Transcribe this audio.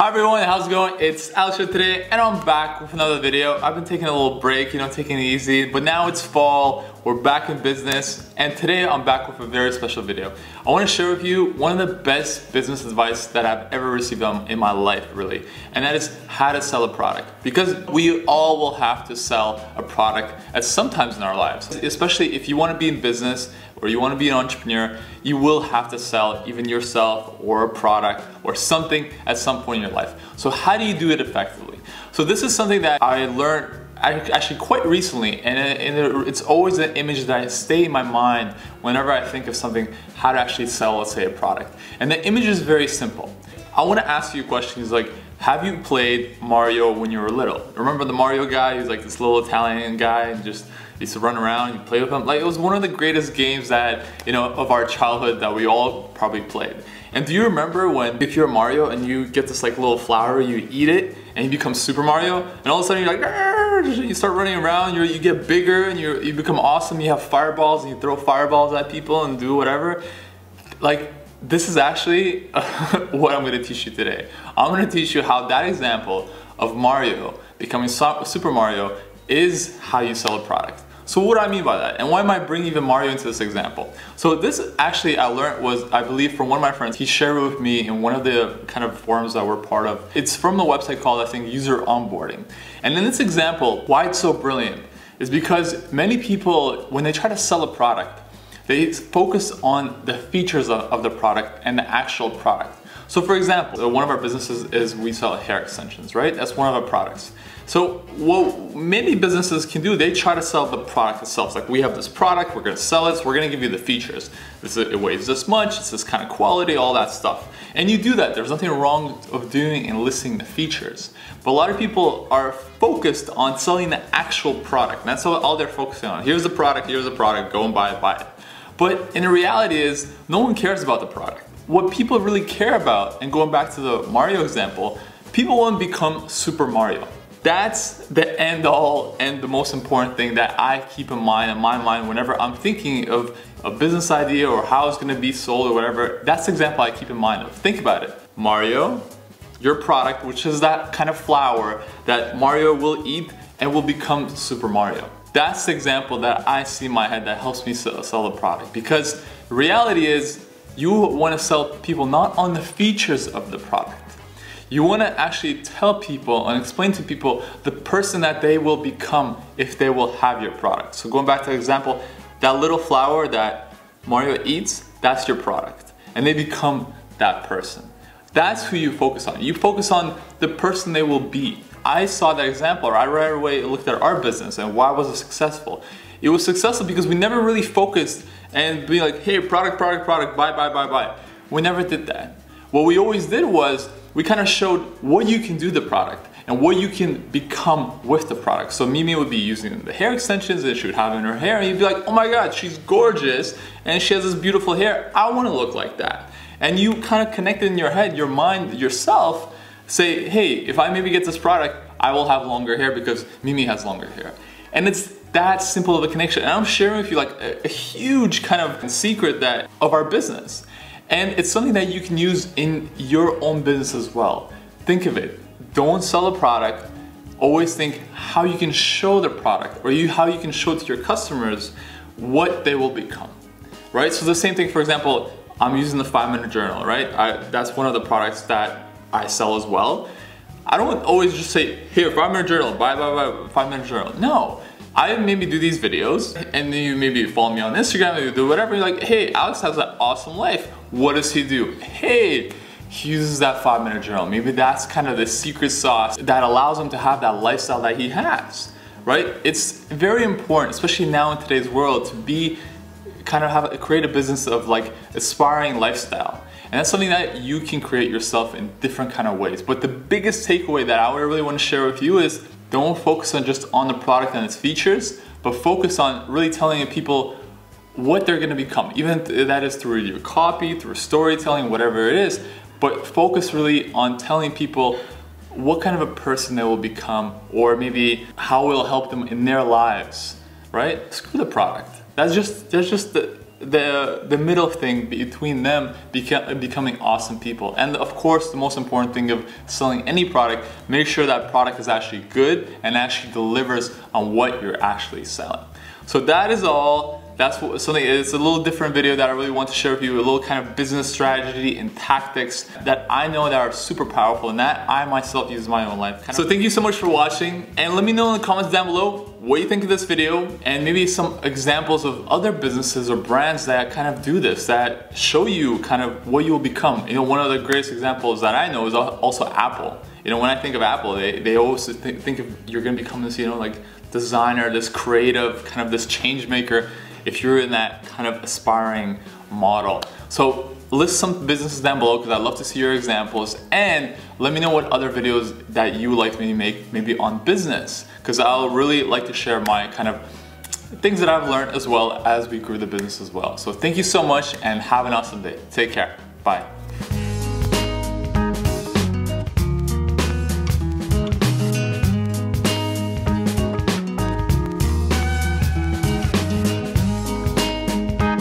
Hi everyone, how's it going? It's Alex here today and I'm back with another video. I've been taking a little break, taking it easy, but now it's fall, we're back in business, and today I'm back with a very special video. I want to share with you one of the best business advice that I've ever received in my life, really, and that is how to sell a product. Because we all will have to sell a product at some times in our lives, especially if you want to be in business or you want to be an entrepreneur, you will have to sell even yourself or a product or something at some point in your life. So how do you do it effectively? So this is something that I learned actually quite recently, and it's always an image that I stay in my mind whenever I think of something, how to actually sell, let's say, a product. And the image is very simple. I want to ask you questions like, have you played Mario when you were little? Remember the Mario guy? He was like this little Italian guy and just used to run around, you play with him. Like, it was one of the greatest games that, of our childhood that we all probably played. And do you remember when, if you're Mario and you get this like little flower, you eat it and you become Super Mario, and all of a sudden you're like, Arr! You start running around, you get bigger and you become awesome, you have fireballs and you throw fireballs at people and do whatever. Like, this is actually what I'm going to teach you today. I'm going to teach you how that example of Mario becoming Super Mario is how you sell a product. So what do I mean by that? And why am I bringing even Mario into this example? So this actually I learned was, I believe, from one of my friends. He shared it with me in one of the kind of forums that we're part of. It's from a website called, I think, User Onboarding. And in this example, why it's so brilliant is because many people, when they try to sell a product, they focus on the features of the product and the actual product. So for example, one of our businesses is we sell hair extensions, right? That's one of our products. So what many businesses can do, they try to sell the product itself. It's like, we have this product, we're gonna sell it, so we're gonna give you the features. It weighs this much, it's this kind of quality, all that stuff. And you do that, there's nothing wrong of doing and listing the features. But a lot of people are focused on selling the actual product. And that's all they're focusing on. Here's the product, go and buy it. But in the reality is, no one cares about the product. What people really care about, and going back to the Mario example, people want to become Super Mario. That's the end all and the most important thing that I keep in my mind whenever I'm thinking of a business idea or how it's going to be sold or whatever. That's the example I keep in mind of. Think about it. Mario, your product, which is that kind of flower that Mario will eat and will become Super Mario. That's the example that I see in my head that helps me sell the product. Because the reality is, you want to sell people not on the features of the product. You want to actually tell people and explain to people the person that they will become if they will have your product. So going back to the example, that little flower that Mario eats, that's your product. And they become that person. That's who you focus on. You focus on the person they will be. I saw that example, or I right away looked at our business and why was it successful? It was successful because we never really focused and be like, hey, product, buy. We never did that. What we always did was, we kind of showed what you can do with the product and what you can become with the product. So Mimi would be using the hair extensions that she would have in her hair, and you'd be like, oh my God, she's gorgeous and she has this beautiful hair. I want to look like that. And you kind of connect it in your head, your mind, yourself, say, hey, if I maybe get this product, I will have longer hair because Mimi has longer hair. And it's that simple of a connection. And I'm sharing with you like a huge kind of secret of our business. And it's something that you can use in your own business as well. Think of it. Don't sell a product. Always think how you can show the product, or how you can show to your customers what they will become, right? So the same thing, for example, I'm using the 5-minute journal, right? That's one of the products that I sell as well. I don't always just say, here, 5-minute journal, buy, 5-minute journal. No. I maybe do these videos, and then you maybe follow me on Instagram, you do whatever, you're like, hey, Alex has an awesome life. What does he do? Hey, he uses that 5-minute journal. Maybe that's kind of the secret sauce that allows him to have that lifestyle that he has, right? It's very important, especially now in today's world, to be create a business of like aspiring lifestyle. And that's something that you can create yourself in different kind of ways. But the biggest takeaway that I really want to share with you is, don't focus on just on the product and its features, but focus on really telling people what they're going to become. Even if that is through your copy, through storytelling, whatever it is, but focus really on telling people what kind of a person they will become, or maybe how it will help them in their lives, right? Screw the product. That's just the middle thing between them becoming awesome people. And of course, the most important thing of selling any product, make sure that product is actually good and actually delivers on what you're actually selling. So that is all. That's what something. It's a little different video that I really want to share with you, a little kind of business strategy and tactics that I know that are super powerful and that I myself use in my own life. So thank you so much for watching, and let me know in the comments down below what you think of this video and maybe some examples of other businesses or brands that kind of do this, that show you kind of what you'll become. You know, one of the greatest examples that I know is also Apple. You know, when I think of Apple, they always think of you're gonna become this, you know, like designer, this creative, kind of this change maker, if you're in that kind of aspiring model. So list some businesses down below because I'd love to see your examples, and let me know what other videos that you would like me to make, maybe on business, because I'll really like to share my kind of things that I've learned as well as we grew the business as well. So thank you so much and have an awesome day. Take care. Bye.